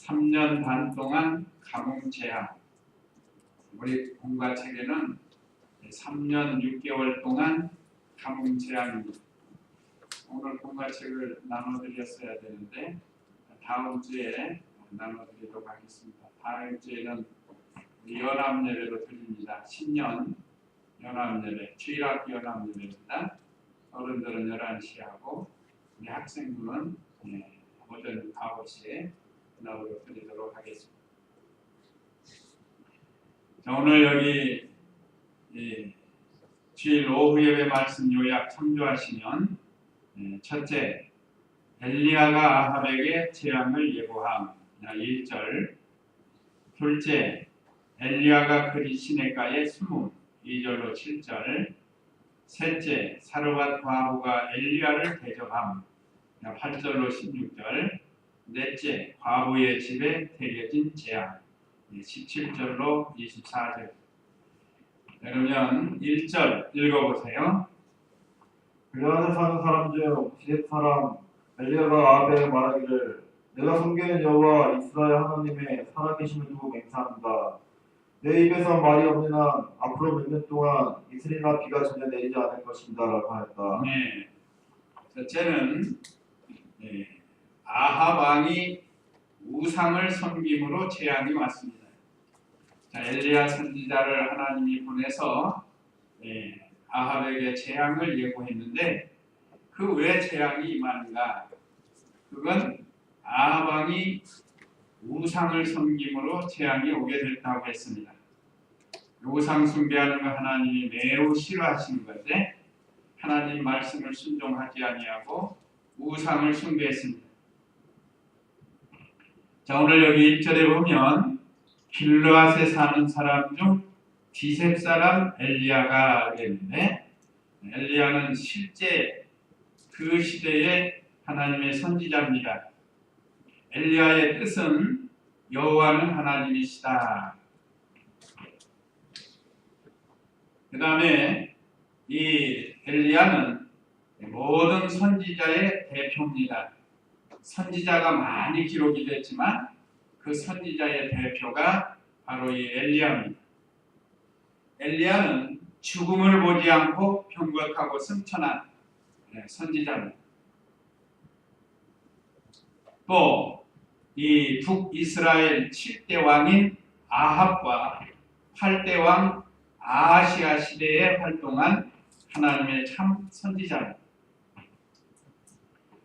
3년 반 동안 감옥 재앙. 우리 공과책에는 3년 6개월 동안 감옥 재앙입니다. 오늘 공과책을 나눠드렸어야 되는데 다음 주에 나눠드리도록 하겠습니다. 다음 주에는 연합예배로 드립니다. 10년 연합예배, 주일학교 연합예배입니다. 어른들은 11시에 하고 우리 학생들은 오전 9시에 나오도록 드리도록 하겠습니다. 자, 오늘 여기 주일 오후 예배 말씀 요약 참조하시면 첫째, 엘리야가 아합에게 재앙을 예고함 1절. 둘째, 엘리야가 그리 시냇가에 숨음 2절로 7절. 셋째, 사르밧 과부가 엘리야를 대적함 8절로 16절. 넷째, 과부의 집에 데려진 재앙 17절로 24절. 그러면 1절 읽어보세요. 갈레아드에 사는 사람 중 지렛 사람 엘리야가 아합에게 말하기를 내가 섬기는 여호와 이스라엘 하나님의 살아계심을 두고 맹세한다. 내 입에서 말이 없는 한 앞으로 몇 년 동안 이슬이나 비가 전혀 내리지 않을 것입니다 라고 하였다. 네. 첫째는 아합 왕이 우상을 섬김으로 재앙이 왔습니다. 자, 엘리야 선지자를 하나님이 보내서 아합에게 재앙을 예고했는데 그 왜 재앙이 임하는가? 그건 아합 왕이 우상을 섬김으로 재앙이 오게 됐다고 했습니다. 우상 숭배하는 거 하나님이 매우 싫어하시는 건데 하나님 말씀을 순종하지 아니하고 우상을 숭배했습니다. 자, 오늘 여기 1절에 보면 길르앗에 사는 사람 중 디셉 사람 엘리야가 그랬는데 엘리야는 실제 그 시대의 하나님의 선지자입니다. 엘리야의 뜻은 여호와는 하나님이시다. 그 다음에 이 엘리야는 모든 선지자의 대표입니다. 선지자가 많이 기록이 됐지만 그 선지자의 대표가 바로 이 엘리야입니다. 엘리야는 죽음을 보지 않고 병거하고 승천한 선지자입니다. 또 이 북이스라엘 7대 왕인 아합과 8대 왕 아하시아 시대에 활동한 하나님의 참 선지자입니다.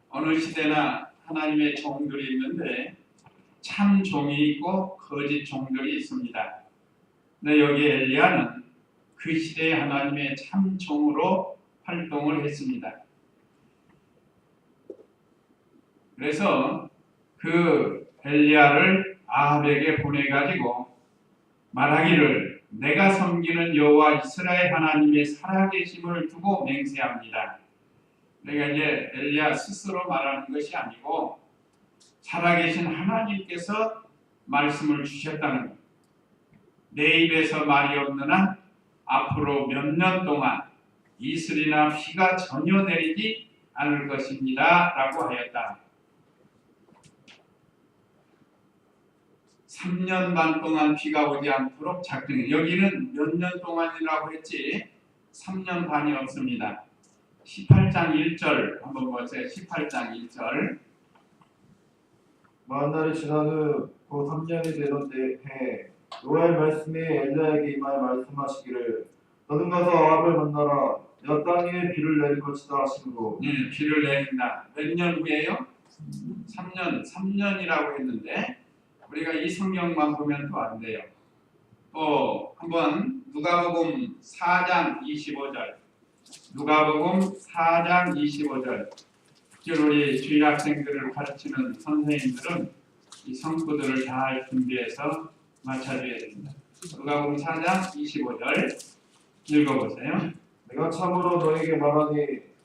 어느 시대나 하나님의 종들이 있는데 참 종이 있고 거짓 종들이 있습니다. 근데 여기 엘리야는 그 시대의 하나님의 참 종으로 활동을 했습니다. 그래서 그 엘리야를 아합에게 보내가지고 말하기를 내가 섬기는 여호와 이스라엘 하나님의 살아계심을 두고 맹세합니다. 그러니까 이제 엘리야 스스로 말하는 것이 아니고 살아계신 하나님께서 말씀을 주셨다는 것. 내 입에서 말이 없는 한 앞으로 몇 년 동안 이슬이나 비가 전혀 내리지 않을 것입니다 라고 하였다. 3년 반 동안 비가 오지 않도록 작정해. 여기는 몇 년 동안이라고 했지 3년 반이 없습니다. 18장 1절 한번 보세요. 18장 1절. 만날이 지난 후 그 3년이 되던 해에 여호와의 말씀이 엘리야에게 임하여 말씀하시기를 너는 가서 아합을 만나라. 내가 땅 위에 비를 내릴 것이다 하시고 비를 내린다. 몇 년 후에요? 3년이라고 했는데 우리가 이 성경만 보면 또 안 돼요. 또 한번 누가복음 4장 25절. 누가복음 4장 25절. 우리 주일 학생들을 가르치는 선생님들은 이 성구들을 잘 준비해서 맞춰줘야 됩니다. 누가복음 4장 25절 읽어보세요. 내가 참으로 너에게 말하니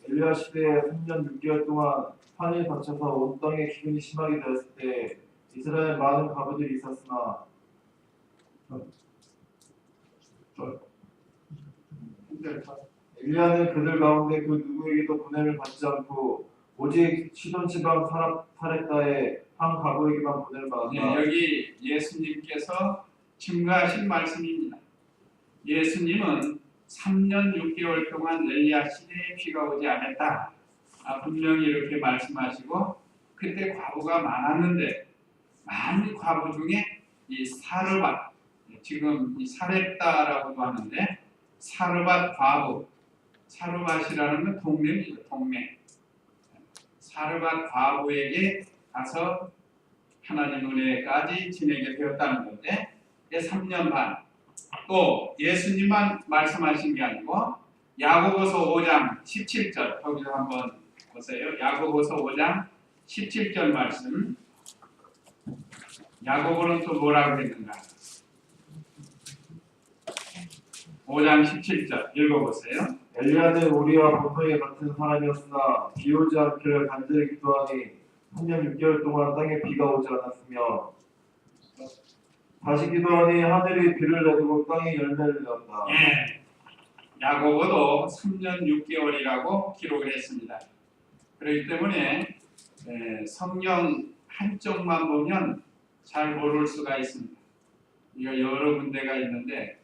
엘리야 시대에 3년 6개월 동안 산이 닫혀서 온 땅에 기근이 심하게 되었을 때 이스라엘 많은 과부들이 있었으나 엘리야는 그들 가운데 그 누구에게도 고난을 받지 않고 오직 시돈 지방 사렙다에 한 가구에게만 보낼 만하다. 여기 예수님께서 증거하신 말씀입니다. 예수님은 3년 6개월 동안 엘리야 시대에 비가 오지 않았다. 분명히 이렇게 말씀하시고 그때 과부가 많았는데 많은 과부 중에 이 사르밧, 지금 이 사렙다라고도 하는데 사르밧 과부, 사르밧이라는 건 동네입니다. 동네. 사르밧 과부에게 가서 하나님 은혜까지 지내게 되었다는 건데 3년 반. 또 예수님만 말씀하신 게 아니고 야고보서 5장 17절 거기서 한번 보세요. 야고보서 5장 17절 말씀. 야고보는 또 뭐라고 했는가? 5장 17절 읽어보세요. 엘리야는 우리와 보통의 같은 사람이었으나 비 오지 않기를 간절히 기도하니 3년 6개월 동안 땅에 비가 오지 않았으며 다시 기도하니 하늘이 비를 내리고 땅이 열매를 내었다. 야고보도 3년 6개월이라고 기록을 했습니다. 그렇기 때문에 성경 한쪽만 보면 잘 모를 수가 있습니다. 이거 여러 군데가 있는데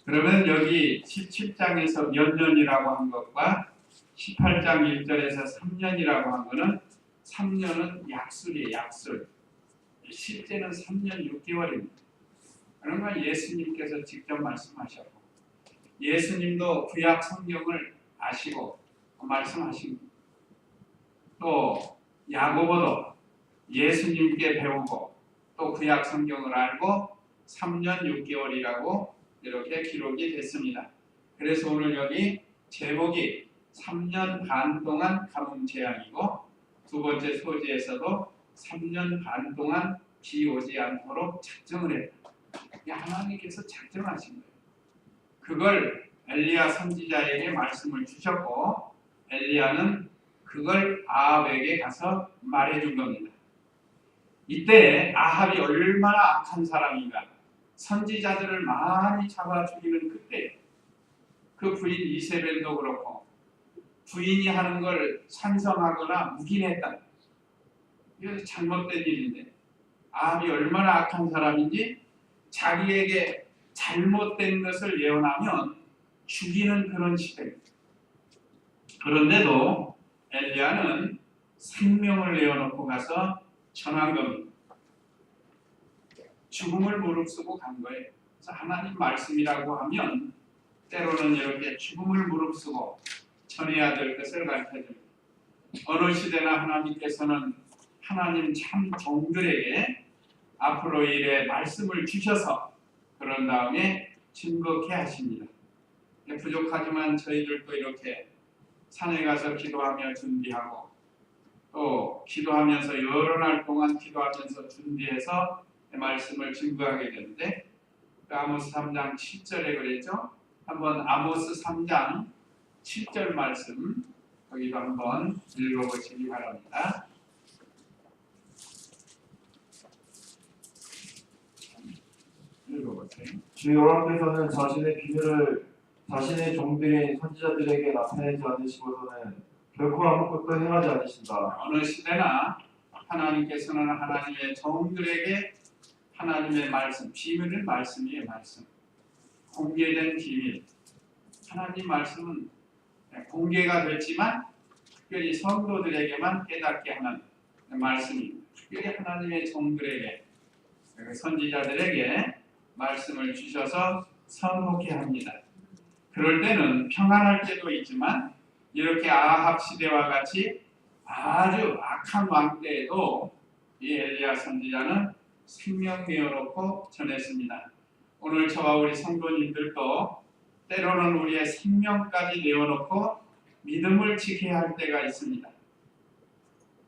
그러면 여기 17장에서 몇 년이라고 한 것과 18장 1절에서 3년이라고 한 거는 3년은 약술이에요. 약술. 실제는 3년 6개월입니다. 그런 건 예수님께서 직접 말씀하셨고 예수님도 구약 성경을 아시고 말씀하신 또 야고보도 예수님께 배우고 또 구약 성경을 알고 3년 6개월이라고 이렇게 기록이 됐습니다. 그래서 오늘 여기 제목이 3년 반 동안 가뭄 재앙이고 두 번째 소지에서도 3년 반 동안 비 오지 않도록 작정을 했다. 하나님께서 작정하신 거예요. 그걸 엘리야 선지자에게 말씀을 주셨고 엘리야는 그걸 아합에게 가서 말해준 겁니다. 이때 아합이 얼마나 악한 사람인가. 선지자들을 많이 잡아 죽이는 그때 그 부인 이세벨도 그렇고 부인이 하는 걸 찬성하거나 묵인했다. 이거 잘못된 일인데 아합이 얼마나 악한 사람인지 자기에게 잘못된 것을 예언하면 죽이는 그런 시대입니다. 그런데도 엘리야는 생명을 내어놓고 가서 전한 겁니다. 죽음을 무릅쓰고 간 거예요. 그래서 하나님 말씀이라고 하면 때로는 이렇게 죽음을 무릅쓰고 전해야 될 것을 가르쳐줍니다. 어느 시대나 하나님께서는 하나님 참 종들에게 앞으로 일에 말씀을 주셔서 그런 다음에 증거케 하십니다. 부족하지만 저희들도 이렇게 산에 가서 기도하며 준비하고 또 기도하면서 여러 날 동안 기도하면서 준비해서 말씀을 증거하게 되는데 아모스 3장 7절에 그랬죠. 한번 아모스 3장 7절 말씀 거기도 한번 읽어보시기 바랍니다. 읽어보세요. 주 여호와께서는 자신의 비밀을 자신의 종들인 선지자들에게 나타내지 않으시고서는 결코 아무것도 행하지 않으신다. 어느 시대나 하나님께서는 하나님의 종들에게 하나님의 말씀, 비밀을 말씀이에요. 말씀. 공개된 비밀. 하나님 말씀은 공개가 됐지만 특별히 성도들에게만 깨닫게 하는 말씀입니다. 특별히 하나님의 종들에게 선지자들에게 말씀을 주셔서 선포케 합니다. 그럴 때는 평안할 때도 있지만 이렇게 아합 시대와 같이 아주 악한 왕 때에도 이 엘리야 선지자는 생명 내어놓고 전했습니다. 오늘 저와 우리 성도님들도 때로는 우리의 생명까지 내어놓고 믿음을 지켜야 할 때가 있습니다.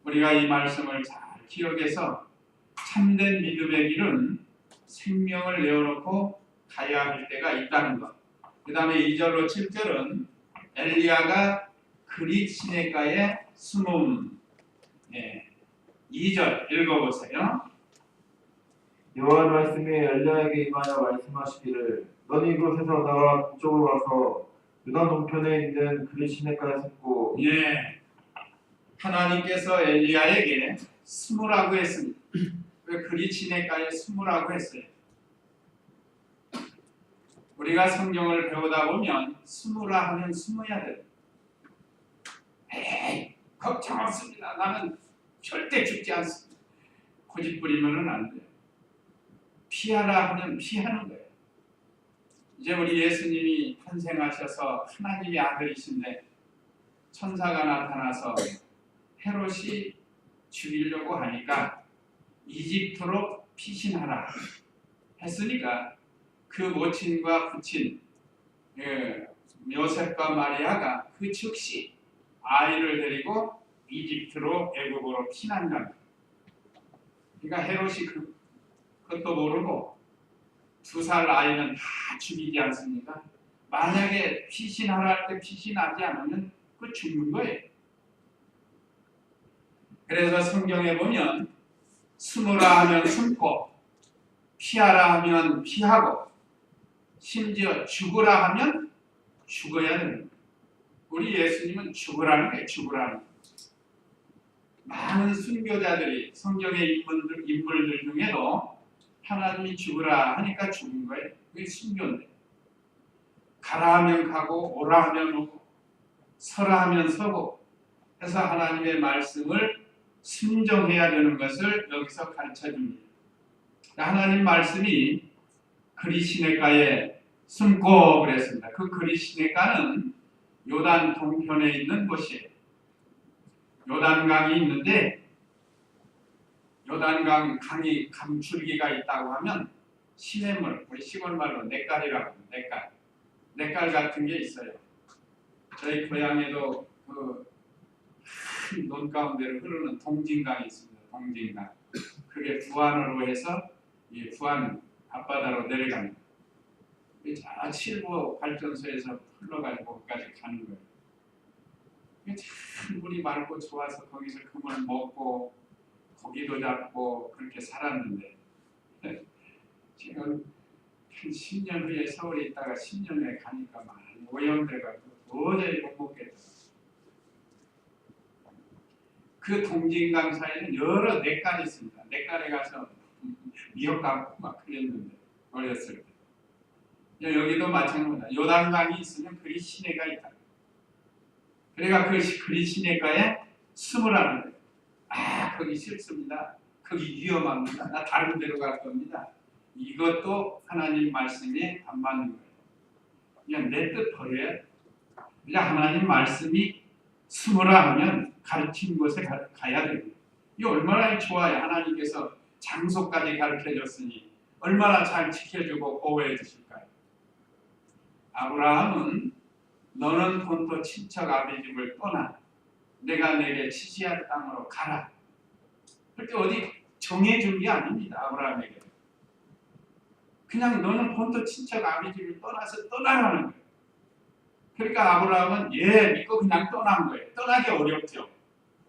우리가 이 말씀을 잘 기억해서 참된 믿음의 길은 생명을 내어놓고 가야 할 때가 있다는 것. 그 다음에 2절로 7절은 엘리야가 그릿 시내가에 숨음. 2절 읽어보세요. 여호와의 말씀이 엘리야에게 임하여 말씀하시기를 너는 이곳에서 나가 북쪽으로 가서 유다 동편에 있는 그릿 시내가에 숨고 하나님께서 엘리야에게 숨으라고 했습니다. 왜 그리 시내가에 숨으라고 했어요? 우리가 성경을 배우다 보면 숨으라 하면 숨어야 돼요. 에이, 걱정 없습니다. 나는 절대 죽지 않습니다. 고집 부리면은 안 돼요. 피하라 하면 피하는 거예요. 이제 우리 예수님이 탄생하셔서 하나님의 아들이신데 천사가 나타나서 헤롯이 죽이려고 하니까 이집트로 피신하라 했으니까 그 모친과 부친 요셉과 마리아가 그 즉시 아이를 데리고 이집트로 애굽으로 피난 겁니다. 그러니까 헤롯이 그것도 모르고 2살 아이는 다 죽이지 않습니까? 만약에 피신하라 할 때 피신하지 않으면 그 죽는 거예요. 그래서 성경에 보면 숨으라 하면 숨고 피하라 하면 피하고 심지어 죽으라 하면 죽어야 되는 거예요. 우리 예수님은 죽으라는 거예요. 죽으라는 거예요. 많은 순교자들이 성경의 인물들 중에도 하나님이 죽으라 하니까 죽은 거예요. 그게 순교인데 가라 하면 가고 오라 하면 오고 서라 하면 서고 해서 하나님의 말씀을 순종해야 되는 것을 여기서 가르쳐 줍니다. 하나님 말씀이 그리 시내가에 숨고 그랬습니다. 그 그리 시내가는 요단 동편에 있는 곳이에요. 요단강이 있는데 요단강이 감출기가 있다고 하면 시냇물, 우리 시골 말로 냇가리라고 합니다. 냇갈 같은 게 있어요. 저희 고향에도 그 논 가운데로 흐르는 동진강이 있습니다. 동진강. 그게 부안으로 해서 이 부안 앞바다로 내려갑니다. 저 칠보 발전소에서 흘러가지고 거기까지 가는 거예요. 참 물이 맑고 좋아서 거기서 그물 먹고 고기도 잡고 그렇게 살았는데 지금 한 10년 후에 서울에 있다가 10년 후에 가니까 많이 오염돼가지고 도저히 못 먹겠더라고요. 그 동진강 사이에는 여러 냇가리 있습니다. 냇가리 가서 미역 감고 막 그랬는데 어렸을 때. 여기도 마찬가지입니다. 요단강이 있으면 그리 시내가 있다. 그러니까 그 그리 시내가에 숨으라는 거예요. 아, 거기 싫습니다. 거기 위험합니다. 나 다른 데로 갈 겁니다. 이것도 하나님 말씀에 안 맞는 거예요. 그냥 내 뜻 버려야 돼. 그냥 하나님 말씀이 숨으라 하면 가르친 곳에 가야 됩니다. 이 얼마나 좋아요. 하나님께서 장소까지 가르쳐 줬으니 얼마나 잘 지켜주고 보호해 주실까요? 아브라함은 너는 본토 친척 아비 집을 떠나 내가 내게 지시할 땅으로 가라. 그렇게 어디 정해준 게 아닙니다. 아브라함에게. 그냥 너는 본토 친척 아비 집을 떠나서 떠나라는 거예요. 그러니까 아브라함은 믿고 그냥 떠난 거예요. 떠나기 어렵죠.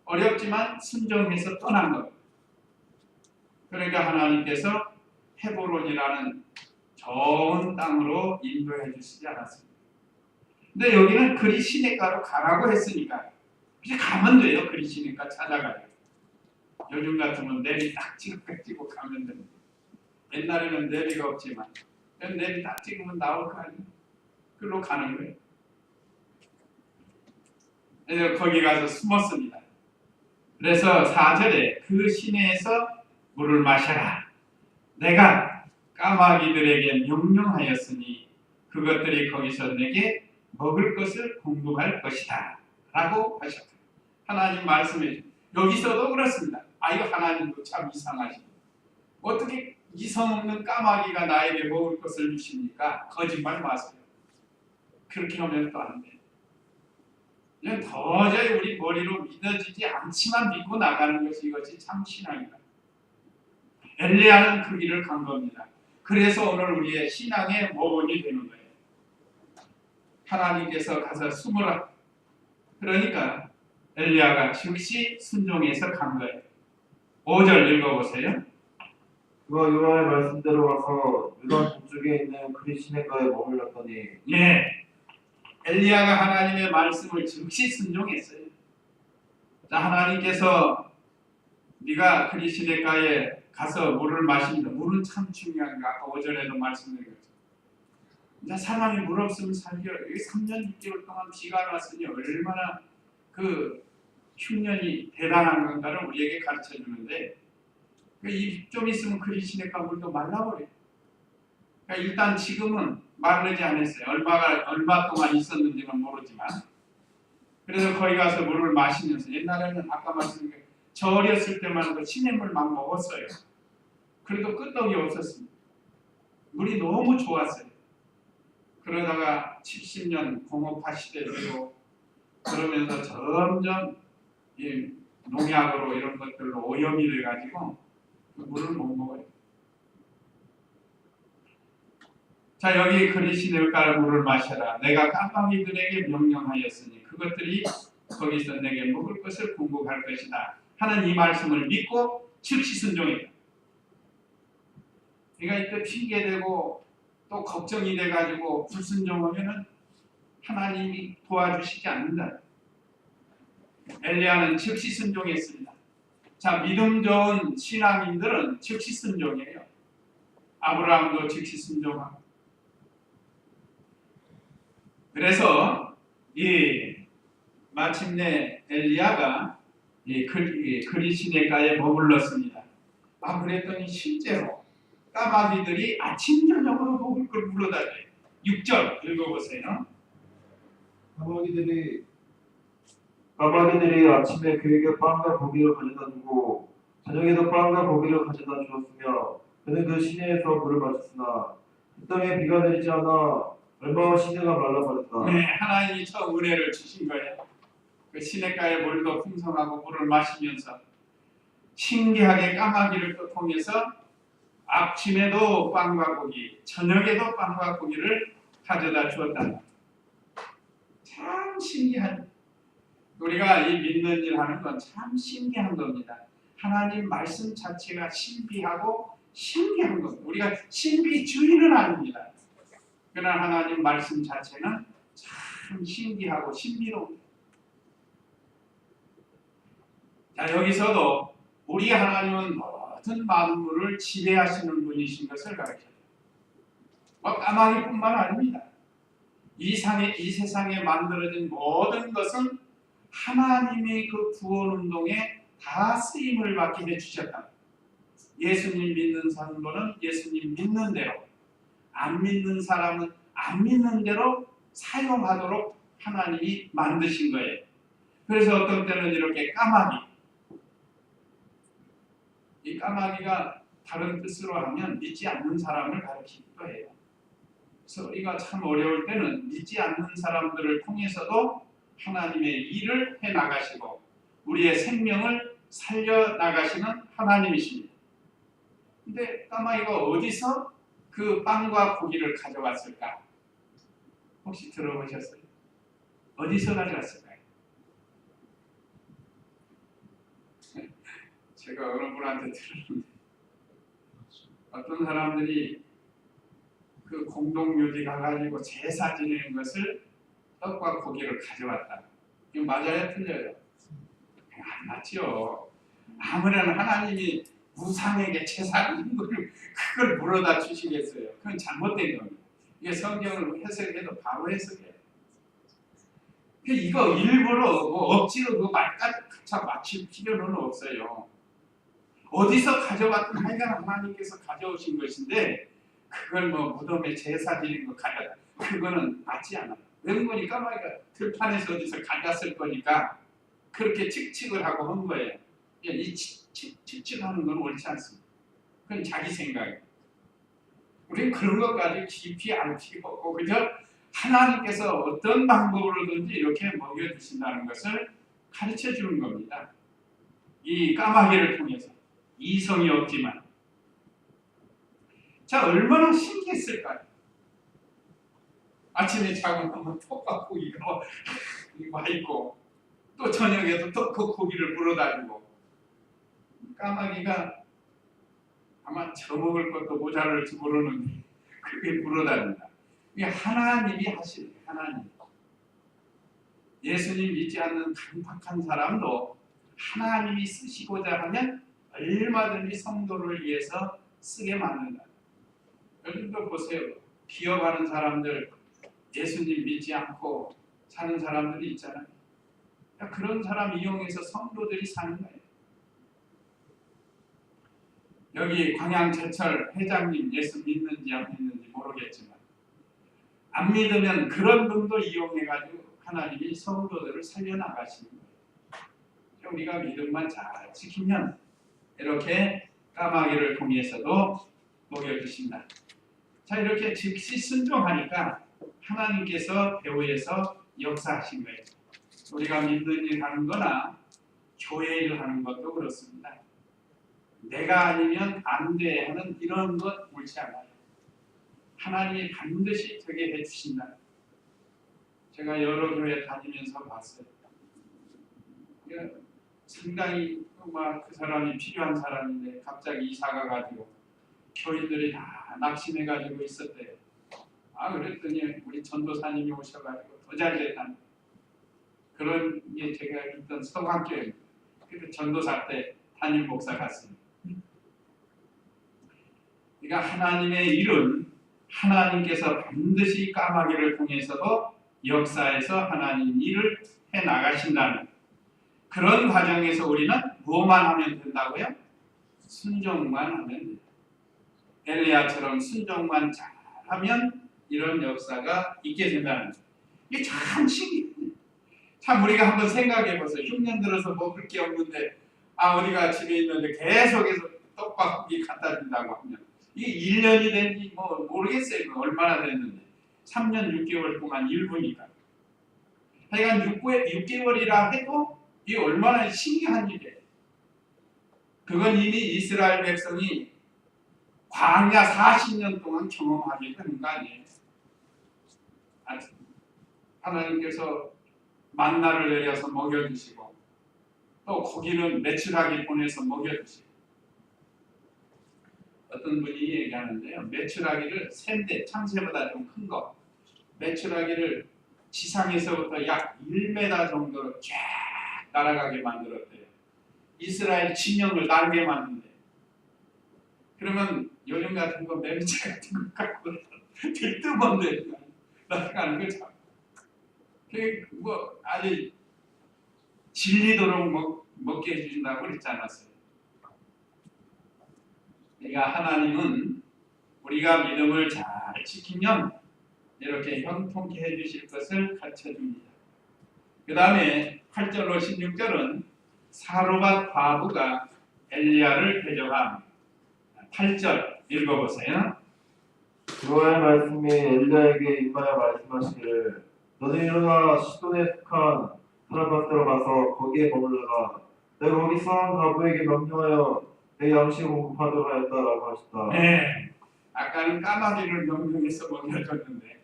어렵지만 순종해서 떠난 거예요. 그러니까 하나님께서 헤브론이라는 좋은 땅으로 인도해 주시지 않았습니다. 근데 여기는 그리 시내가로 가라고 했으니까 이제 가면 돼요. 그리 시내가 찾아가요. 요즘 같으면 내비 딱 찍고 가면 됩니다. 옛날에는 내비가 없지만 내비 딱 찍으면 나올 거 아니에요. 그걸로 가는 거예요. 그래서 거기 가서 숨었습니다. 그래서 4절에 그 시내에서 물을 마셔라. 내가 까마귀들에게 명령하였으니 그것들이 거기서 내게 먹을 것을 공급할 것이다. 라고 하셨다. 하나님 말씀해 여기서도 그렇습니다. 이거 하나님도 참 이상하십니다. 어떻게 이성 없는 까마귀가 나에게 먹을 것을 주십니까? 거짓말 마세요. 그렇게 하면 또 안 돼요. 도저히 우리 머리로 믿어지지 않지만 믿고 나가는 것이 이것이 참 신앙이다. 엘리야는 그 길을 간 겁니다. 그래서 오늘 우리의 신앙의 모범이 되는 거예요. 하나님께서 가서 숨으라. 그러니까 엘리야가 즉시 순종해서 간 거예요. 5절 읽어보세요. 그가 여호와의 말씀대로 와서 요단 동쪽에 있는 그리 시내가에 머물렀더니 엘리야가 하나님의 말씀을 즉시 순종했어요. 자, 하나님께서 네가 그리 시냇가에 가서 물을 마신다. 물은 참 중요한 거. 아까 오전에도 말씀드린 거죠. 이제 사람이 물 없으면 살기가 3년 6개월 동안 비가 안 왔으니 얼마나 그 흉년이 대단한 건가를 우리에게 가르쳐 주는데 좀 있으면 그리 시냇가 물도 말라버려요. 그러니까 일단 지금은 마르지 않았어요. 얼마 동안 있었는지는 모르지만 그래서 거기 가서 물을 마시면서 옛날에는 아까 말씀드린 저 어렸을 때만 해도 시냇물 막 먹었어요. 그래도 끄떡이 없었습니다. 물이 너무 좋았어요. 그러다가 70년 공업화 시대 되고 그러면서 점점 이 농약으로 이런 것들로 오염이 돼가지고 그 물을 못 먹어요. 자, 여기 그리 시냇가의 물을 마셔라. 내가 깜빡이들에게 명령하였으니 그것들이 거기서 내게 먹을 것을 공급할 것이다 하는 이 말씀을 믿고 즉시 순종했다. 그러니까 이때 핑계대고 또 걱정이 돼가지고 불순종하면은 하나님이 도와주시지 않는다. 엘리야는 즉시 순종했습니다. 자, 믿음 좋은 신앙인들은 즉시 순종이에요. 아브라함도 즉시 순종하고. 그래서 마침내 엘리야가 그리 시냇가에 머물렀습니다. 그랬더니 실제로 까마귀들이 아침 저녁으로 먹을 걸 물어다줘요. 6절 읽어보세요. 까마귀들이 아침에 그에게 빵과 고기를 가져다 주고 저녁에도 빵과 고기를 가져다 주었으며 그는 그 시내에서 물을 마셨으나 그 땅에 비가 내리지 않아 얼마나 시내가 말라버렸다. 네, 하나님이 저 은혜를 주신 거예요. 그 시냇가에 물도 풍성하고 물을 마시면서 신기하게 까마귀를 또 통해서 아침에도 빵과 고기, 저녁에도 빵과 고기를 가져다 주었다. 참 신기한, 우리가 이 믿는 일 하는 건 참 신기한 겁니다. 하나님 말씀 자체가 신비하고 신기한 겁니다. 우리가 신비주의는 아닙니다. 그러나 하나님 말씀 자체는 참 신기하고 신비로운. 자, 여기서도 우리 하나님은 모든 만물을 지배하시는 분이신 것을 가르쳐요. 까마귀뿐만 아닙니다. 이 세상에 만들어진 모든 것은 하나님의 그 구원 운동에 다 쓰임을 받게 해주셨다. 예수님 믿는 사람은 예수님 믿는 대로, 안 믿는 사람은 안 믿는 대로 사용하도록 하나님이 만드신 거예요. 그래서 어떤 때는 이렇게 이 까마귀가 다른 뜻으로 하면 믿지 않는 사람을 가리키기도 해요. 그래서 우리가 참 어려울 때는 믿지 않는 사람들을 통해서도 하나님의 일을 해나가시고 우리의 생명을 살려나가시는 하나님이십니다. 근데 까마귀가 어디서 그 빵과 고기를 가져왔을까? 혹시 들어보셨어요? 어디서 가져왔을까요? 제가 어느 분한테 들었는데 어떤 사람들이 그 공동묘지 가가지고 제사 지내는 것을 떡과 고기를 가져왔다. 이거 맞아요? 틀려요? 안 맞죠. 아무래도 하나님이 우상에게 제사 드린 거를 그걸 물어다 주시겠어요? 그건 잘못된 겁니다. 이게 성경을 해석해도 바로 해석해요. 이거 일부러 억지로 그 말까지 맞출 필요는 없어요. 어디서 가져왔든 하여간 하나님께서 가져오신 것인데 그걸 무덤에 제사 드린 거 가져다 그거는 맞지 않아요. 은근히 까마귀가 들판에서 어디서 가져왔을 거니까 그렇게 칙칙을 하고 한 거예요. 이 칙칙하는 건 옳지 않습니다. 그건 자기 생각이에요. 우리는 그런 것까지 깊이 알 필요 없고 그저 하나님께서 어떤 방법으로든지 이렇게 먹여주신다는 것을 가르쳐 주는 겁니다. 이 까마귀를 통해서 이성이 없지만 자 얼마나 신기했을까요? 아침에 자고 나면 톡과 고기가 와 있고 또 저녁에도 또 그 고기를 물어다주고 까마귀가 아마 처먹을 것도 모자랄지 모르는데 그게 물어다닌다. 이게 하나님이 하시는 하나님. 예수님 믿지 않는 강팍한 사람도 하나님이 쓰시고자 하면 얼마든지 성도를 위해서 쓰게 만든다. 여러분도 보세요. 기업하는 사람들, 예수님 믿지 않고 사는 사람들이 있잖아요. 그런 사람 이용해서 성도들이 사는 거예요. 여기 광양제철 회장님 예수 믿는지 안 믿는지 모르겠지만 안 믿으면 그런 분도 이용해가지고 하나님이 성도들을 살려나가시는 거예요. 우리가 믿음만 잘 지키면 이렇게 까마귀를 통해서도 먹여주신다. 자, 이렇게 즉시 순종하니까 하나님께서 배후에서 역사하신 거예요. 우리가 믿는 일 하는 거나 교회 일 하는 것도 그렇습니다. 내가 아니면 안 돼 하는 이런 것 옳지 않아요. 하나님이 반드시 되게 해주신다. 제가 여러 교회 다니면서 봤어요. 상당히 그 사람이 필요한 사람인데 갑자기 이사가 가지고 교인들이 다 낙심해가지고 있었대요. 그랬더니 우리 전도사님이 오셔가지고 더 잘됐다. 그런 게 제가 있던 서강교회입니다. 그때 전도사 때 담임 목사 갔습니다. 그러니까 하나님의 일은 하나님께서 반드시 까마귀를 통해서도 역사에서 하나님 일을 해 나가신다는 그런 과정에서 우리는 뭐만 하면 된다고요? 순종만 하면 돼요. 엘리야처럼 순종만 잘하면 이런 역사가 있게 된다는 거예요. 이게 참 신기해요. 참 우리가 한번 생각해 보세요. 흉년 들어서 먹을 게 없는데 우리가 집에 있는데 계속해서 떡밥이 갖다 준다고 하면 이게 1년이 된지 모르겠어요. 얼마나 됐는데 3년 6개월 동안 일부니까 하여간 6개월이라 해도 이게 얼마나 신기한 일이에요. 그건 이미 이스라엘 백성이 광야 40년 동안 경험하게 되는 거 아니에요. 하나님께서 만나를 내려서 먹여주시고 또 고기는 메추라기 보내서 먹여주시고 어떤 분이 얘기하는데요. 메추라기를 샌데 참새보다 좀 큰 거 메추라기를 지상에서부터 약 1m 정도로 쫙 날아가게 만들었대요. 이스라엘 진영을 날게 만든대. 그러면 요즘 같은 거 매미채 같은 거 갖고 들뜨건데 날아가는 거 참. 아주 질리도록 먹게 해주신다고 그랬지 않았어요. 그러니까 하나님은 우리가 믿음을 잘 지키면 이렇게 형통케 해주실 것을 가르쳐줍니다. 그 다음에 8절로 16절은 사르밧 과부가 엘리야를 대적함. 8절 읽어보세요. 여호와의 말씀이 엘리야에게 임하여 말씀하시기를 너는 일어나 시돈에 속한 사르밧으로 가서 거기에 머물러라. 내가 거기서 한 과부에게 명령하여 내 양식을 공급하도록 하였다라고 하시다. 네, 아까는 까마귀를 명령해서 먹여줬는데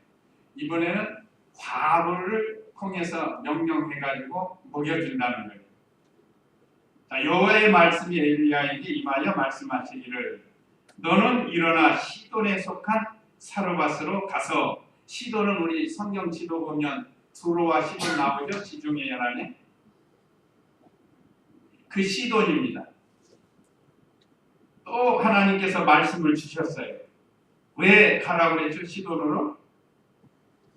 이번에는 과부를 통해서 명령해가지고 먹여준다는 거예요. 자, 여호와의 말씀이 엘리야에게 임하여 말씀하시기를 너는 일어나 시돈에 속한 사르밧으로 가서 시돈은 우리 성경 지도 보면 두로와 시돈 나오죠? 지중해 연안에 그 시돈입니다. 또 하나님께서 말씀을 주셨어요. 왜 가라고 그랬죠? 시돈으로?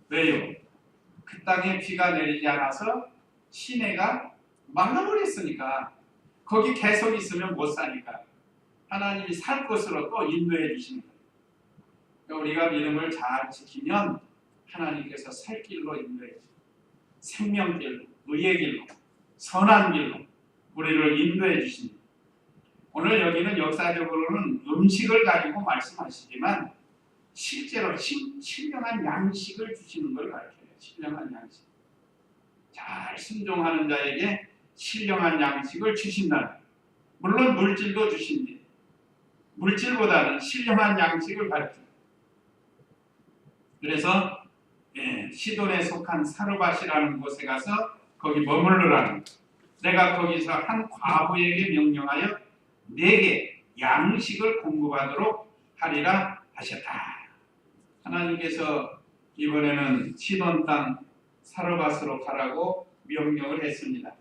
왜요? 그 땅에 비가 내리지 않아서 시내가 말라버렸으니까 거기 계속 있으면 못 사니까 하나님이 살 곳으로 또 인도해 주시는 거예요. 그러니까 우리가 믿음을 잘 지키면 하나님께서 살 길로 인도해 주시고 생명길로, 의의 길로, 선한 길로 우리를 인도해 주십니다. 오늘 여기는 역사적으로는 음식을 가지고 말씀하시지만 실제로 신령한 양식을 주시는 걸 가르쳐요. 신령한 양식. 잘 순종하는 자에게 신령한 양식을 주신다. 물론 물질도 주십니다. 물질보다는 신령한 양식을 가르쳐요. 그래서 시돈에 속한 사르밧이라는 곳에 가서 거기 머물르라는 거예요. 내가 거기서 한 과부에게 명령하여 내게 양식을 공급하도록 하리라 하셨다. 하나님께서 이번에는 시돈 땅 사르밧으로 가라고 명령을 했습니다.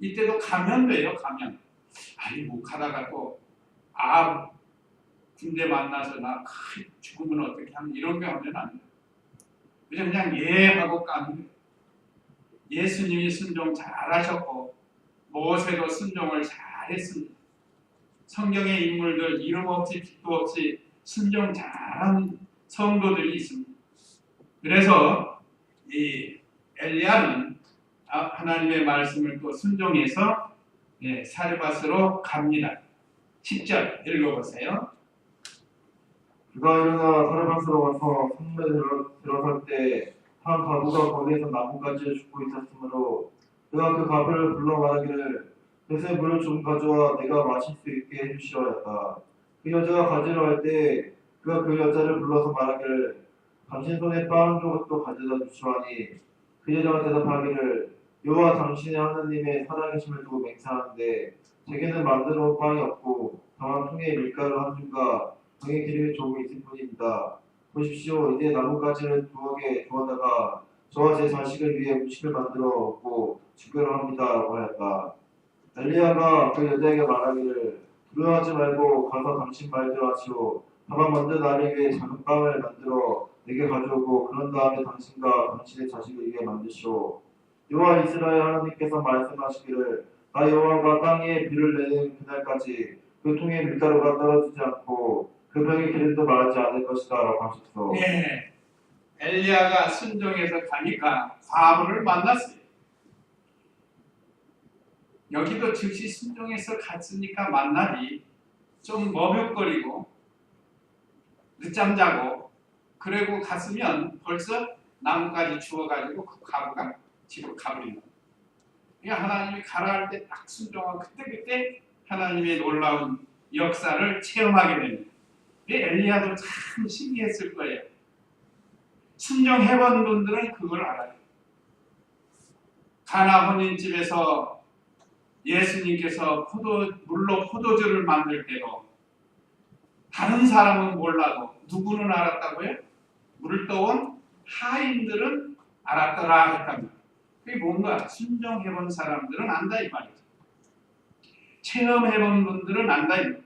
이때도 가면 돼요. 가면. 아니 뭐 가다가 또 군대 만나서 나 죽으면 어떻게 하면 이런 거 하면 안 돼. 그냥 하고 까는 거예요. 예수님이 순종 잘하셨고 모세도 순종을 잘했습니다. 성경의 인물들 이름 없이 빛도 없이 순종 잘한 성도들이 있습니다. 그래서 이 엘리야는 하나님의 말씀을 또 순종해서 사르밧으로 갑니다. 10절 읽어보세요. 그가 일어나 사르밧으로 와서 성문에 들어설 때 한 과부가 거기에서 나뭇가지를 줍고 있었으므로 그가 그 과부를 불러 말하기를 뱃에 물을 좀 가져와 내가 마실 수 있게 해주시라 하였다. 그 여자가 가지러 할 때 그가 그 여자를 불러서 말하기를 당신 손에 빵 한 조각도 가져다 주시오하니 그 여자가 대답하기를 여호와 당신의 하나님의 살아계심을 두고 맹세하는데 제게는 만들어 온 빵이 없고 다만 통에 밀가루 한 줌과 병에 기름이 조금 있을 뿐입니다. 보십시오. 이제 나뭇가지를 두어 개 주워다가 저와 제 자식을 위해 음식을 만들어 먹고 죽여로 합니다. 라고 하였다. 엘리야가 그 여자에게 말하기를 두려워하지 말고 가서 당신 말대로 하시오. 다만 먼저 나를 위해 작은 빵을 만들어 내게 가져오고 그런 다음에 당신과 당신의 자식을 위해 만드시오. 여호와 이스라엘 하나님께서 말씀하시기를 나 여호와가 땅 위에 비를 내는 그날까지 그 통에 밀가루가 떨어지지 않고 그 병의 기름도 마르지 않을 것이다 라고 하셨어. 네. 엘리야가 순종해서 가니까 과부를 만났어요. 여기도 즉시 순종해서 갔으니까 만나지 좀 머뭇거리고 늦잠 자고 그러고 갔으면 벌써 나뭇가지 주워가지고 그 과부가 집으로 가버린 거예요. 그러니까 하나님이 가라 할 때 딱 순종하고 그때 하나님의 놀라운 역사를 체험하게 됩니다. 엘리야도 참 신기했을 거예요. 순종해본 분들은 그걸 알아요. 가나 혼인집에서 예수님께서 물로 포도주를 만들 때도 다른 사람은 몰라도 누구는 알았다고요? 물을 떠온 하인들은 알았더라 했답니다. 그게 뭔가 순종해본 사람들은 안다 이 말이죠. 체험해본 분들은 안다 이 말이죠.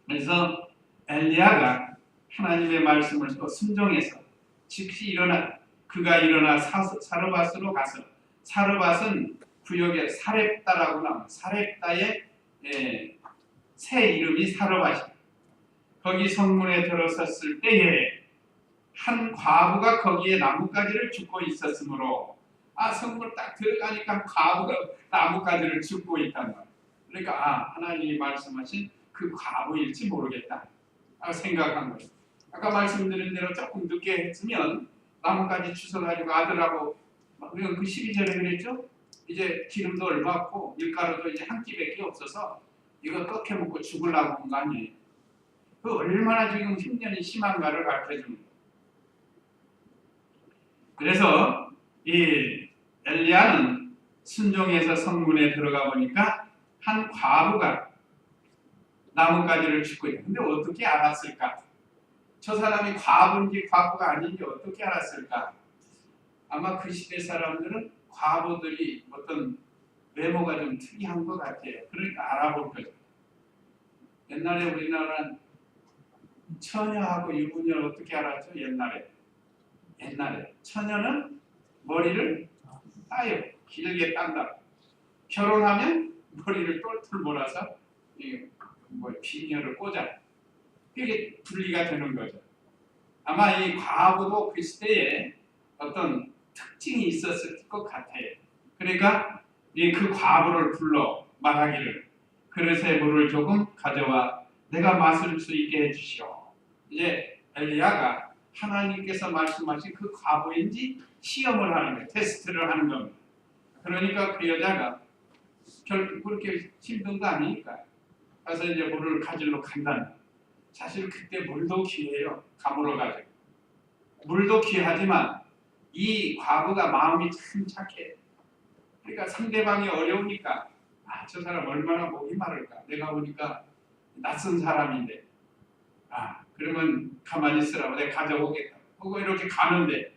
그래서 엘리야가 하나님의 말씀을 또 순종해서 즉시 그가 일어나 사르밧으로 가서 사르밧은 구역에 사렙다라고 나옵니다. 사렙다의 새 이름이 사르밧입니다. 거기 성문에 들어섰을 때에 한 과부가 거기에 나뭇가지를 줍고 있었으므로 성문 딱 들어가니까 과부가 나뭇가지를 줍고 있단 말이에요. 그러니까 하나님이 말씀하신 그 과부일지 모르겠다 생각한 거예요. 아까 말씀드린 대로 조금 늦게 했으면 나뭇가지 주워가지고 아들하고 우리가 그 12절에 그랬죠? 이제 기름도 얼마 없고 밀가루도 이제 한 끼밖에 없어서 이거 꺾여 먹고 죽으려고 한 거 아니에요. 그 얼마나 지금 흉년이 심한가를 가르쳐줍니다. 그래서 이 엘리야는 순종해서 성문에 들어가 보니까 한 과부가 나뭇가지를 줍고 있다. 근데 어떻게 알았을까? 저 사람이 과부인지 과부가 아닌지 어떻게 알았을까? 아마 그 시대 사람들은 과부들이 어떤 외모가 좀 특이한 것 같아요. 그러니까 알아볼 거죠. 옛날에 우리나라는 처녀하고 유부녀를 어떻게 알았죠? 옛날에 처녀는 머리를 따요. 길게 딴다. 결혼하면 머리를 똘똘 몰아서 비녀를 꽂아. 그게 분리가 되는 거죠. 아마 이 과부도 그 시대에 어떤 특징이 있었을 것 같아요. 그러니까 그 과부를 불러 말하기를 그릇에 물을 조금 가져와 내가 마실 수 있게 해주시오. 이제 엘리야가 하나님께서 말씀하신 그 과부인지 시험을 하는 거예요. 테스트를 하는 겁니다. 그러니까 그 여자가 결국 그렇게 힘든 거 아니니까 가서 이제 물을 가지러 간다는. 사실 그때 물도 귀해요. 가물어 가지고 물도 귀하지만 이 과부가 마음이 참 착해. 그러니까 상대방이 어려우니까 저 사람 얼마나 목이 마를까. 내가 보니까 낯선 사람인데 그러면 가만히 있으라고 내가 가져오겠다. 그거 이렇게 가는데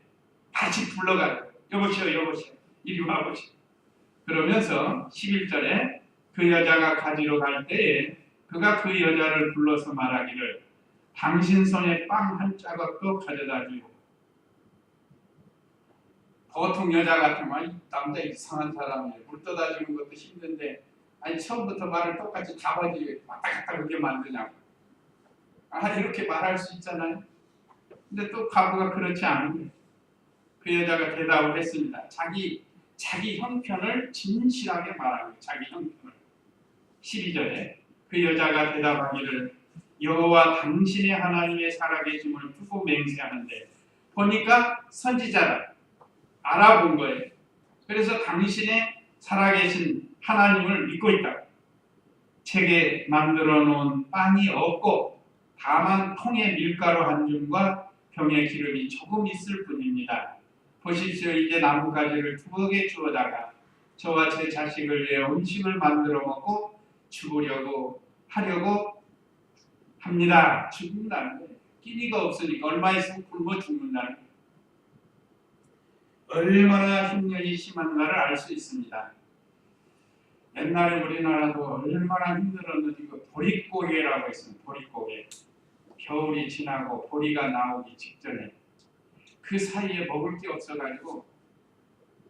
다시 불러가지고 여보시오 이리 와보시오. 그러면서 11절에 그 여자가 가지러 갈 때에 그가 그 여자를 불러서 말하기를 당신 손에 빵 한 자국도 가져다 주고. 보통 여자 같으면 이 남자 이상한 사람이에요. 물 떠다 주는 것도 힘든데 아니 처음부터 말을 똑같이 답하지 왔다 갔다 그렇게 만드냐고. 이렇게 말할 수 있잖아요. 근데 또 과부가 그렇지 않은 거예요. 그 여자가 대답을 했습니다. 자기 형편을 진실하게 말하고 자기 형편을. 12절에 그 여자가 대답하기를 여호와 당신의 하나님의 살아계심을 두고 맹세하는데 보니까 선지자라. 알아본 거예요. 그래서 당신의 살아계신 하나님을 믿고 있다. 제게 만들어 놓은 빵이 없고 다만 통에 밀가루 한 줌과 병에 기름이 조금 있을 뿐입니다. 보십시오. 이제 나뭇가지를 2개 주워다가 저와 제 자식을 위해 음식을 만들어 먹고 하려고 합니다. 죽는다는 거예요. 끼니가 없으니까 얼마 있으면 굶어 죽는다는 거예요. 얼마나 흉년이 심한가를 알 수 있습니다. 옛날에 우리나라도 얼마나 힘들었는지 그 보릿고개라고 있습니다. 보릿고개. 겨울이 지나고 보리가 나오기 직전에 그 사이에 먹을 게 없어가지고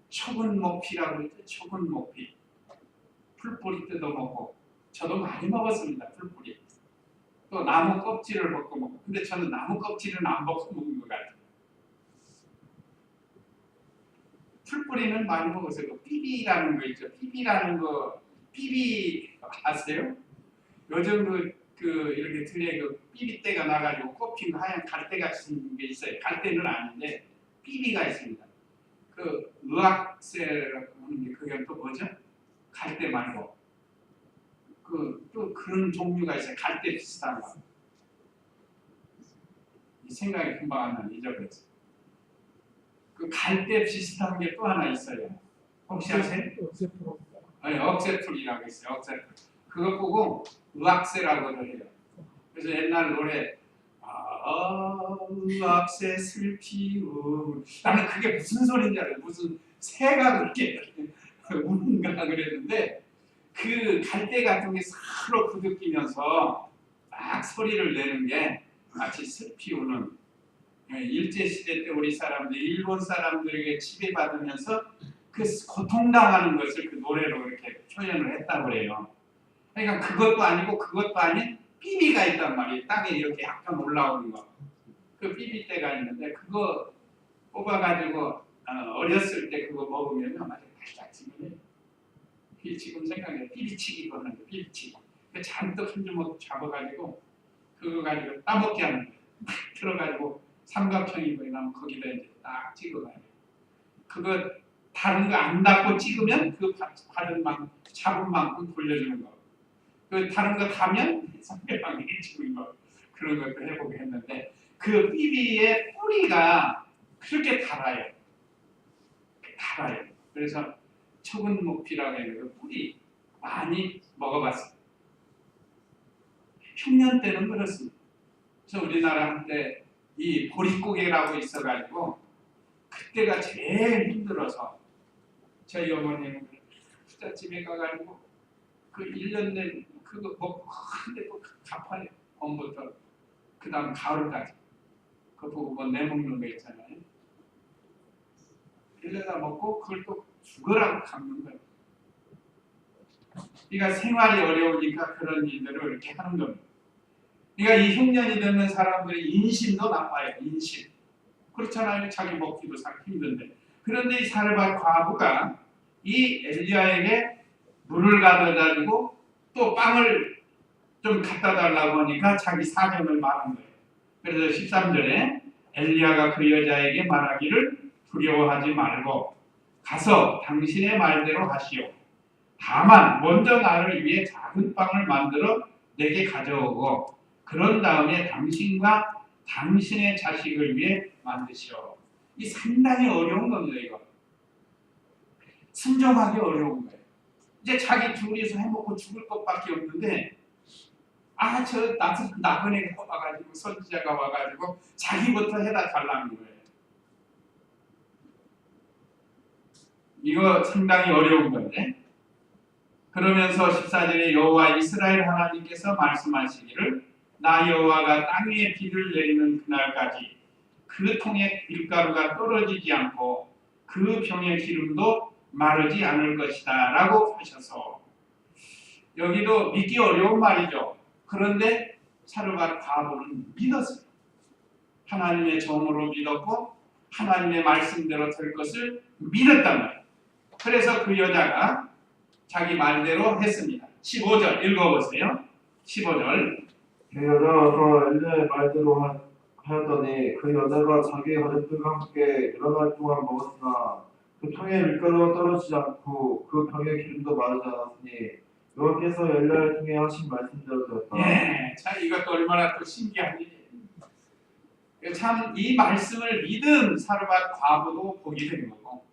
초근목피라고 그러죠. 초근목피. 풀뿌리 뜯어먹고 저도 많이 먹었습니다. 풀뿌리. 또 나무 껍질을 벗고 먹고. 근데 저는 나무 껍질은 안 벗고 먹는 것 같아요. 풀뿌리는 많이 먹었어요. 그 삐비라는 거 있죠. 삐비 아세요? 요즘 이렇게 들에 삐비때가 나가지고 꼽힌 거 하얀 갈대 같은 게 있어요. 갈대는 아닌데 삐비가 있습니다. 그 의학세라고 하는 게 그게 또 뭐죠? 갈대 말고 또 그런 종류가 있어요. 갈대 비슷한 거. 이 생각이 금방 안 나네. 잊어버렸어요. 그 갈대 비슷한 게 또 하나 있어요. 혹시 아세요? 아니, 억새풀이라고 있어요. 억새풀. 그거 보고 의학세라고도 해요. 그래서 옛날 노래 의학세 슬피우 나는 그게 무슨 소리인지 알아요. 무슨 새가 그렇게 우는가 그랬는데 그 갈대 같은 게 서로 부딪히면서 막 소리를 내는 게 마치 슬피 우는 일제시대 때 우리 사람들이 일본 사람들에게 지배받으면서 그 고통당하는 것을 그 노래로 이렇게 표현을 했다고 그래요. 그러니까 그것도 아니고 그것도 아닌 삐비가 있단 말이에요. 땅에 이렇게 약간 올라오는 거. 그 삐비 때가 있는데 그거 뽑아가지고 어렸을 때 그거 먹으면 아주 달짝지근해요. 지금 생각해 삐비치기 하는 거. 삐비치기. 잔뜩 한 주먹 잡아가지고 그거 가지고 따먹게 하는 거예요. 들어가지고 삼각형이 보이면 거기다 이제 딱 찍어가요. 그거 다른 거 안 닿고 찍으면 그 받은 만큼 잡은 만큼 돌려주는 거. 그 다른 거 가면 상대방에게 주는 거. 그런 것도 해보게 했는데 그 삐비의 뿌리가 그렇게 달아요. 달아요. 그래서 초근목피라고 하는 그 뿌리 많이 먹어봤어요. 흉년 때는 그렇습니다. 그래서 우리나라 한때 이 보릿고개라고 있어가지고 그때가 제일 힘들어서 저희 어머니는 부잣집에 가가지고 그 1년 내 그거 먹고 큰데 또 갚아요. 봄부터 그 다음 가을까지 그거 보고 뭐 내먹는 거 있잖아요. 1년다 먹고 그걸 또 죽으라고 갚는 거예요. 그러니까 생활이 어려우니까 그런 일들을 이렇게 하는 겁니다. 그러니까 이 흉년이 되는 사람들의 인심도 나빠요. 인심. 그렇잖아요. 자기 먹기도 힘든데. 그런데 이 사르밧 과부가 이 엘리야에게 물을 가져다 주고 또 빵을 좀 갖다 달라고 하니까 자기 사정을 말한 거예요. 그래서 13절에 엘리야가 그 여자에게 말하기를 두려워하지 말고 가서 당신의 말대로 하시오. 다만 먼저 나를 위해 작은 빵을 만들어 내게 가져오고 그런 다음에 당신과 당신의 자식을 위해 만드시오. 이 상당히 어려운 겁니다. 이거 순종하기 어려운 거예요. 이제 자기 둘이서 해먹고 죽을 것밖에 없는데 저 나그네가 와가지고 선지자가 와가지고 자기부터 해다 달라는 거예요. 이거 상당히 어려운 건데 그러면서 14절에 여호와 이스라엘 하나님께서 말씀하시기를 나 여호와가 땅 위에 비를 내리는 그날까지 그 통에 밀가루가 떨어지지 않고 그 병의 기름도 마르지 않을 것이다 라고 하셔서, 여기도 믿기 어려운 말이죠. 그런데 사르밧 과부는 믿었어요. 하나님의 정으로 믿었고 하나님의 말씀대로 될 것을 믿었단 말이에요. 그래서 그 여자가 자기 말대로 했습니다. 15절 읽어보세요. 15절. 그 여자가 와서 엘리야의 말대로 하였더니 그 여자가 자기의 가족들과 함께 여러 날 동안 먹었으나 그 통에 밀가루가 떨어지지 않고 그 병의 기름도 마르지 않았으니 여호와께서 엘리야를 통해 하신 말씀대로 되었다. 예, 참 이것도 얼마나 또 신기한 일이에요. 참 이 말씀을 믿은 사르밧 과부도 복이 된 거고,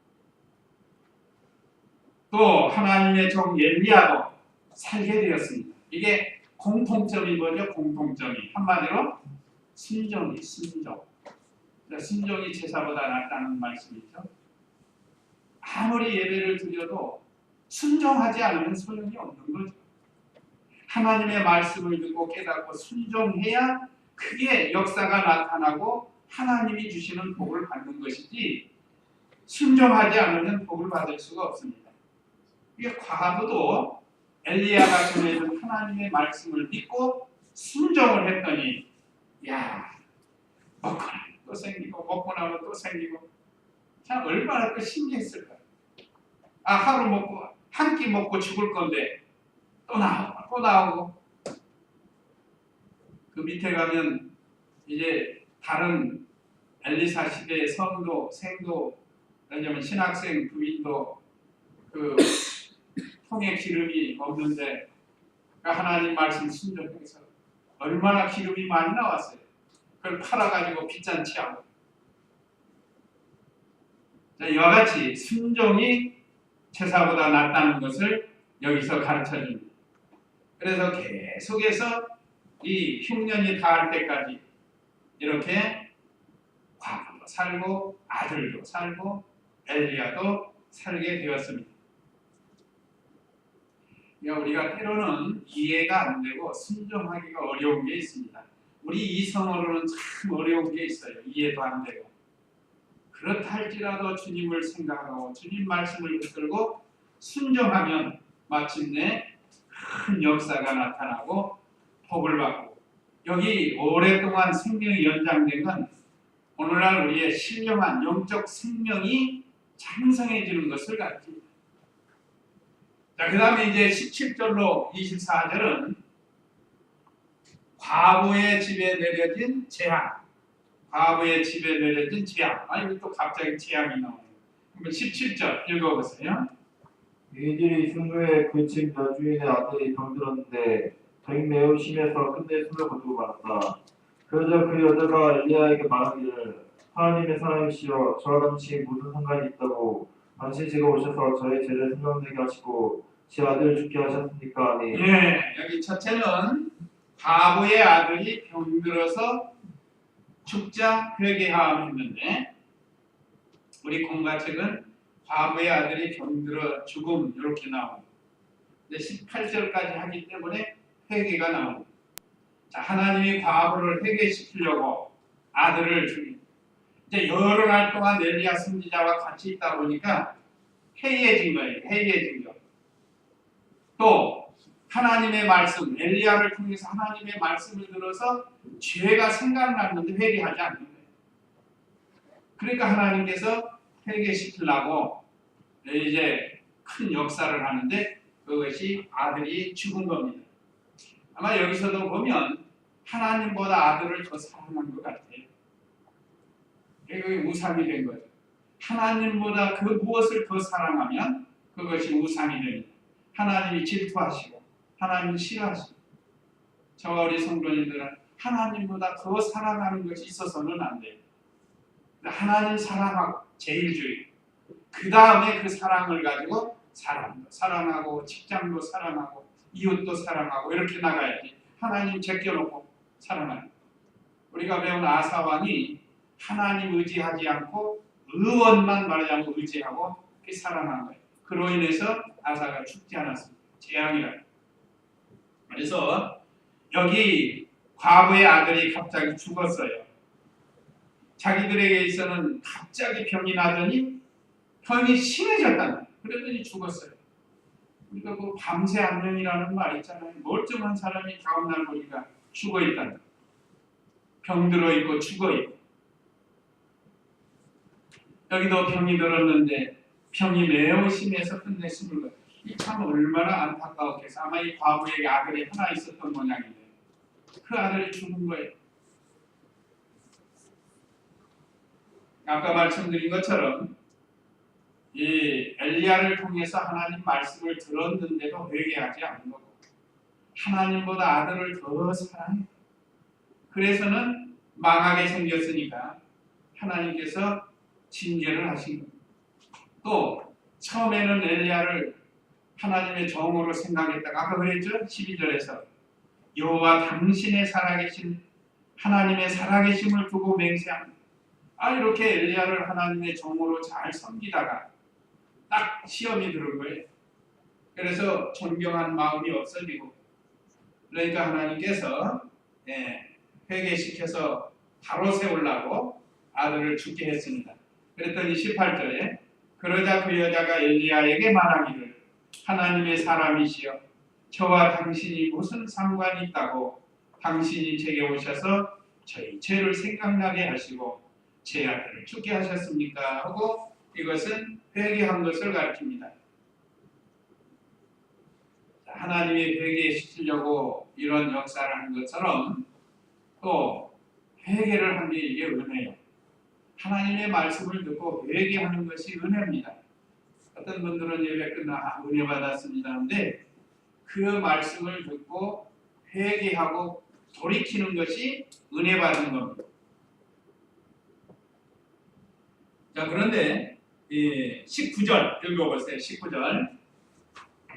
또 하나님의 종 엘리야도 살게 되었습니다. 이게 공통점이 뭐죠? 공통점이 한마디로 순종이 순종. 순종이 제사보다 낫다는 말씀이죠. 아무리 예배를 드려도 순종하지 않으면 소용이 없는 거죠. 하나님의 말씀을 듣고 깨닫고 순종해야 크게 역사가 나타나고 하나님이 주시는 복을 받는 것이지, 순종하지 않으면 복을 받을 수가 없습니다. 이게 과부도 엘리야가 전해준 하나님의 말씀을 믿고 순종을 했더니, 야, 먹고 나면 또 생기고 먹고 나면 또 생기고, 참 얼마나 또 신기했을까. 하루 먹고 한 끼 먹고 죽을 건데 또 나오고 또 나오고. 그 밑에 가면 이제 다른 엘리사 시대의 성도, 생도, 왜냐면 신학생, 부인도 그 통에 기름이 없는데 하나님 말씀 순종해서 얼마나 기름이 많이 나왔어요. 그걸 팔아가지고 빚잔치 하고. 이와 같이 순종이 제사보다 낫다는 것을 여기서 가르쳐줍니다. 그래서 계속해서 이 흉년이 닿을 때까지 이렇게 과부도 살고 아들도 살고 엘리야도 살게 되었습니다. 우리가 때로는 이해가 안 되고 순종하기가 어려운 게 있습니다. 우리 이성으로는 참 어려운 게 있어요. 이해도 안 되고. 그렇다 할지라도 주님을 생각하고 주님 말씀을 붙들고 순종하면 마침내 큰 역사가 나타나고 복을 받고, 여기 오랫동안 생명이 연장된 건 오늘날 우리의 신령한 영적 생명이 장성해지는 것을 가르칩니다. 자, 그 다음에 이제 17절로 24절은 과부의 집에 내려진 재앙. 과부의 집에 내려진 재앙. 이거 또 갑자기 재앙이 나오네요. 17절 읽어보세요. 이들이 있은 후에 그 집 여주인의 아들이 병들었는데 병이 매우 심해서 끝내 숨을 거두고 말았다. 그러자 그 여자가 엘리야에게 말하기를 하나님의 사람이시여 저와 당신이 무슨 상관이 있다고 당신 제가 오셔서 저의 죄를 생각내게 하시고 제 아들을 죽게 하셨습니까? 아니. 여기 첫째는 과부의 아들이 병들어서 죽자 회개하였는데, 우리 공가책은 과부의 아들이 병들어 죽음 이렇게 나옵니다. 18절까지 하기 때문에 회개가 나옵니다. 자, 하나님이 과부를 회개시키려고 아들을 죽입니다. 이제 여러 날 동안 엘리야 선지자와 같이 있다 보니까 해이해진 거예요. 해이해진 거. 또 하나님의 말씀, 엘리야를 통해서 하나님의 말씀을 들어서 죄가 생각났는데 회개하지 않는 거예요. 그러니까 하나님께서 회개시키려고 이제 큰 역사를 하는데 그것이 아들이 죽은 겁니다. 아마 여기서도 보면 하나님보다 아들을 더 사랑한 것 같아요. 그게 우상이 된 거죠. 하나님보다 그 무엇을 더 사랑하면 그것이 우상이 됩니다. 하나님이 질투하시고 하나님이 싫어하시고, 저와 우리 성도님들은 하나님보다 더 사랑하는 것이 있어서는 안 돼요. 하나님 사랑하고 제일주의, 그 다음에 그 사랑을 가지고 사람도 사랑하고 직장도 사랑하고 이웃도 사랑하고 이렇게 나가야지. 하나님 제껴놓고 사랑하는, 우리가 배운 아사왕이 하나님 의지하지 않고 의원만 말하자면 의지하고 사랑한 거예요. 그로 인해서 아사가 죽지 않았습니다. 재앙이라. 그래서 여기 과부의 아들이 갑자기 죽었어요. 자기들에게 있어서는 갑자기 병이 나더니 병이 심해졌다. 그랬더니 죽었어요. 우리가 그 밤새 안면이라는 말 있잖아요. 멀쩡한 사람이 다음날 보니까 죽어있다. 병들어 있고 죽어 있고. 여기도 병이 들었는데 병이 매우 심해서 끝내 숨을 거예요. 이 참 얼마나 안타까웠겠어. 아마 이 과부에게 아들이 하나 있었던 모양인데 그 아들이 죽은 거예요. 아까 말씀드린 것처럼 이 엘리야를 통해서 하나님 말씀을 들었는데도 회개하지 않는 거고 하나님보다 아들을 더 사랑해. 그래서는 망하게 생겼으니까 하나님께서 징계를 하신 겁니다. 또 처음에는 엘리야를 하나님의 종으로 생각했다가 아까 그랬죠? 12절에서 여호와 당신의 살아계신 하나님의 살아계심을 두고 맹세합니다. 이렇게 엘리야를 하나님의 종으로 잘 섬기다가 딱 시험이 들은 거예요. 그래서 존경한 마음이 없어지고 그러니까 하나님께서 회개시켜서 바로 세우려고 아들을 죽게 했습니다. 그랬더니 18절에 그러자 그 여자가 엘리야에게 말하기를 하나님의 사람이시여 저와 당신이 무슨 상관이 있다고 당신이 제게 오셔서 저희 죄를 생각나게 하시고 제 아들을 죽게 하셨습니까? 하고 이것은 회개한 것을 가르칩니다. 하나님이 회개시키려고 이런 역사를 한 것처럼 또 회개를 한 게 이게 은혜예요. 하나님의 말씀을 듣고 회개하는 것이 은혜입니다. 어떤 분들은 예배 끝나 은혜 받았습니다 하는데 그 말씀을 듣고 회개하고 돌이키는 것이 은혜 받은 겁니다. 자, 그런데 19절 읽어보세요. 19절.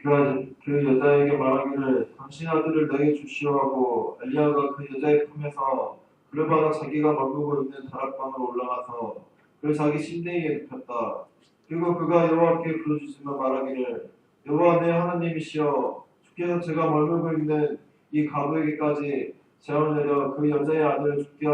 그가 그 여자에게 말하기를 당신 아들을 내게 주시오 하고 엘리야가 그 여자의 품에서 그를 받아 자기가 머무고 있는 다락방으로 올라가서 그를 자기 신대기에 눕혔다. 그리고 그가 여호와께 부르짖으며 말하기를 여호와 내 하나님이시여 주께서 제가 머물고 있는 이 가부에게까지 재앙을 내려 그 여자의 아들을 죽게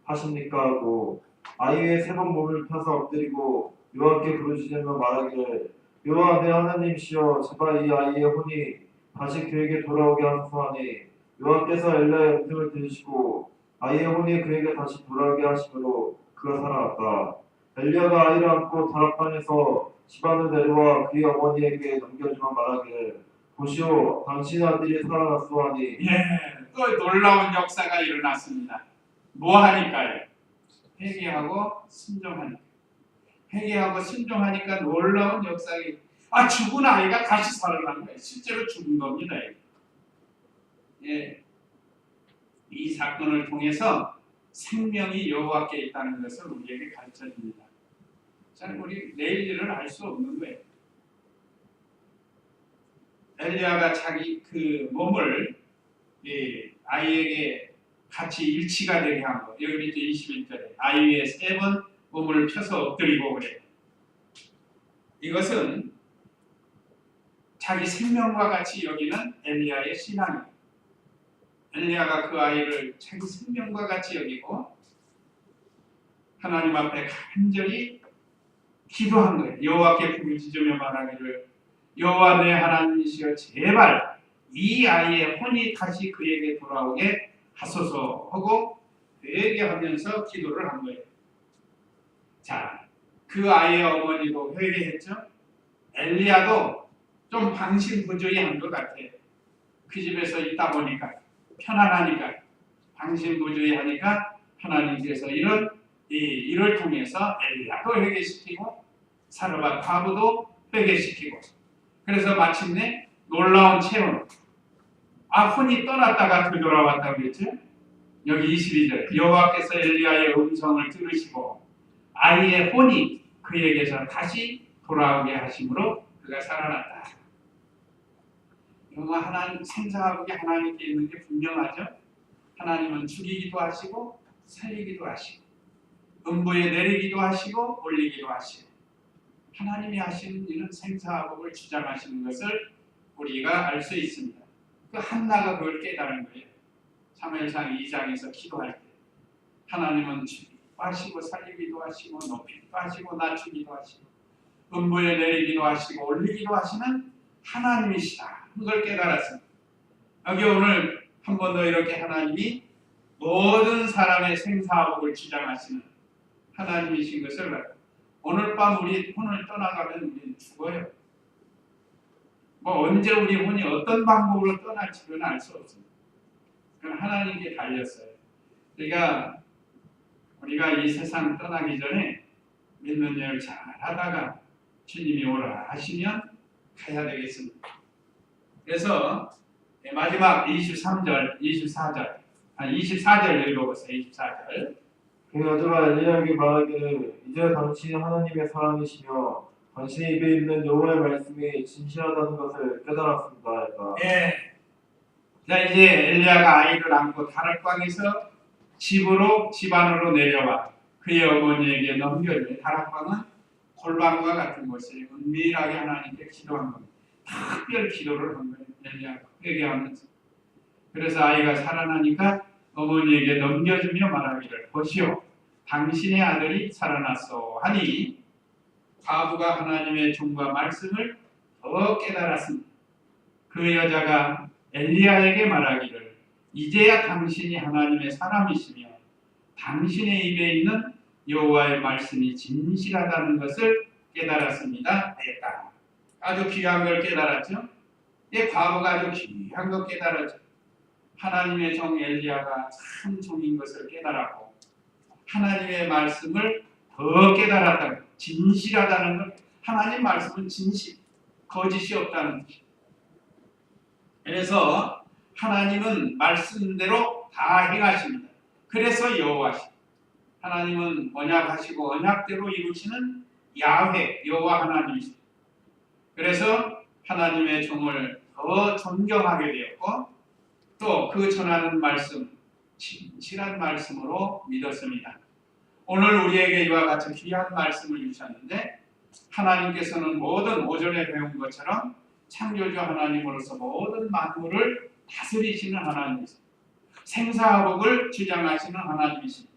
하십니까 하고 아이 위에 3번 몸을 펴서 엎드리고 여호와께 부르짖으며 말하기를 여호와 내 하나님이시여 제발 이 아이의 혼이 다시 그에게 돌아오게 하소서 하니 여호와께서 엘리야의 음성을 들으시고 아이의 혼이 그에게 다시 돌아오게 하심으로 그가 살아났다. 엘리야가 아이를 안고 다락방에서 집안을 내려와 그의 어머니에게 넘겨주며 말하기를 보시오 당신의 아들이 살아났소 하니 또 놀라운 역사가 일어났습니다. 뭐 하니까요? 회개하고 순종하니까. 회개하고 순종하니까 놀라운 역사가 죽은 아이가 다시 살아나는 거예요. 실제로 죽은 겁니다. 이 사건을 통해서 생명이 여호와께 있다는 것을 우리에게 가르쳐줍니다. 자, 우리 내일 일을 알 수 없는 거예요. 엘리야가 자기 그 몸을 아이에게 같이 일치가 되게 한 거. 여기 밑에 21절에 아이 위에 3번 몸을 펴서 엎드리고 그래요. 이것은 자기 생명과 같이 여기는 엘리야의 신앙이에요. 엘리야가 그 아이를 자기 생명과 같이 여기고 하나님 앞에 간절히 기도한 거예요. 여호와께 부르짖으며 말하기를 여호와 내 하나님이시여 제발 이 아이의 혼이 다시 그에게 돌아오게 하소서 하고 회개하면서 기도를 한 거예요. 자, 그 아이의 어머니도 회개했죠. 엘리야도 좀 방심부조리한 것 같아요. 그 집에서 있다 보니까 편안하니까 방심부조리하니까 하나님께서 이를 통해서 엘리야도 회개시키고 사르밧 과부도 회개시키고 그래서 마침내 놀라운 체험. 혼이 떠났다가 되돌아왔다고 그랬죠. 여기 22절 여호와께서 엘리야의 음성을 들으시고 아이의 혼이 그에게서 다시 돌아오게 하심으로 그가 살아났다. 하나님 생사하고 하나님께 있는 게 분명하죠. 하나님은 죽이기도 하시고 살리기도 하시고 음부에 내리기도 하시고 올리기도 하시고 하나님이 하시는 일은 생사하복을 주장하시는 것을 우리가 알 수 있습니다. 그 한나가 그걸 깨달은 거예요. 사무엘상 2장에서 기도할 때 하나님은 주기도 하시고 살리기도 하시고 높이기도 하시고 낮추기도 하시고 음부에 내리기도 하시고 올리기도 하시는 하나님이시다. 그걸 깨달았습니다. 여기 오늘 한 번 더 이렇게 하나님이 모든 사람의 생사화복을 주장하시는 하나님이신 것을 알고 오늘 밤 우리 혼을 떠나가면 우리는 죽어요. 뭐 언제 우리 혼이 어떤 방법으로 떠날지는 알 수 없습니다. 그건 하나님께 달렸어요. 그러니까 우리가 이 세상 떠나기 전에 믿는 일 잘 하다가 주님이 오라 하시면 가야 되겠습니다. 그래서 마지막 23절, 24절 읽어보세요. 24절. 그 여자가 엘리야에게 말하기를 이제 당신이 하나님의 사람이시며 당신의 입에 있는 여호와의 말씀이 진실하다는 것을 깨달았습니다. 했다. 예. 자 이제 엘리야가 아이를 안고 다락방에서 집 안으로 내려와 그의 어머니에게 넘겨주니 다락방은 골방과 같은 곳이 은밀하게 하나님께 기도한 겁니다. 특별 기도를 한 거예요. 엘리야가 회개하면서. 그래서 아이가 살아나니까 어머니에게 넘겨주며 말하기를 보시오 당신의 아들이 살아났소 하니 과부가 하나님의 종과 말씀을 더 깨달았습니다. 그 여자가 엘리야에게 말하기를 이제야 당신이 하나님의 사람이시며 당신의 입에 있는 여호와의 말씀이 진실하다는 것을 깨달았습니다. 했다. 아주 귀한 걸 깨달았죠. 이 과부가 아주 귀한 걸 깨달았죠. 하나님의 종 엘리야가 참 종인 것을 깨달았고 하나님의 말씀을 더 깨달았다는 것, 진실하다는 것. 하나님 말씀은 진실, 거짓이 없다는 것. 그래서 하나님은 말씀대로 다 행하십니다. 그래서 여호와시. 하나님은 언약하시고 언약대로 이루시는 야훼 여호와 하나님이십니다. 그래서 하나님의 종을 더 존경하게 되었고 또 그 전하는 말씀, 진실한 말씀으로 믿었습니다. 오늘 우리에게 이와 같은 귀한 말씀을 주셨는데 하나님께서는 모든 오전에 배운 것처럼 창조주 하나님으로서 모든 만물을 다스리시는 하나님이십니다. 생사화복을 주장하시는 하나님이십니다.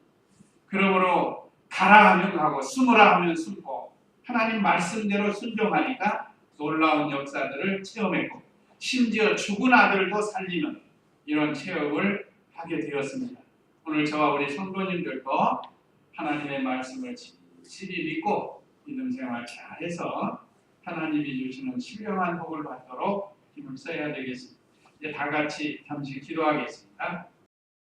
그러므로 가라 하면 가고 숨으라 하면 숨고 하나님 말씀대로 순종하니까 놀라운 역사들을 체험했고 심지어 죽은 아들도 살리는 이런 체험을 하게 되었습니다. 오늘 저와 우리 성도님들도 하나님의 말씀을 진실히 믿고 믿음 생활 잘해서 하나님이 주시는 신령한 복을 받도록 힘을 써야 되겠습니다. 이제 다 같이 잠시 기도하겠습니다.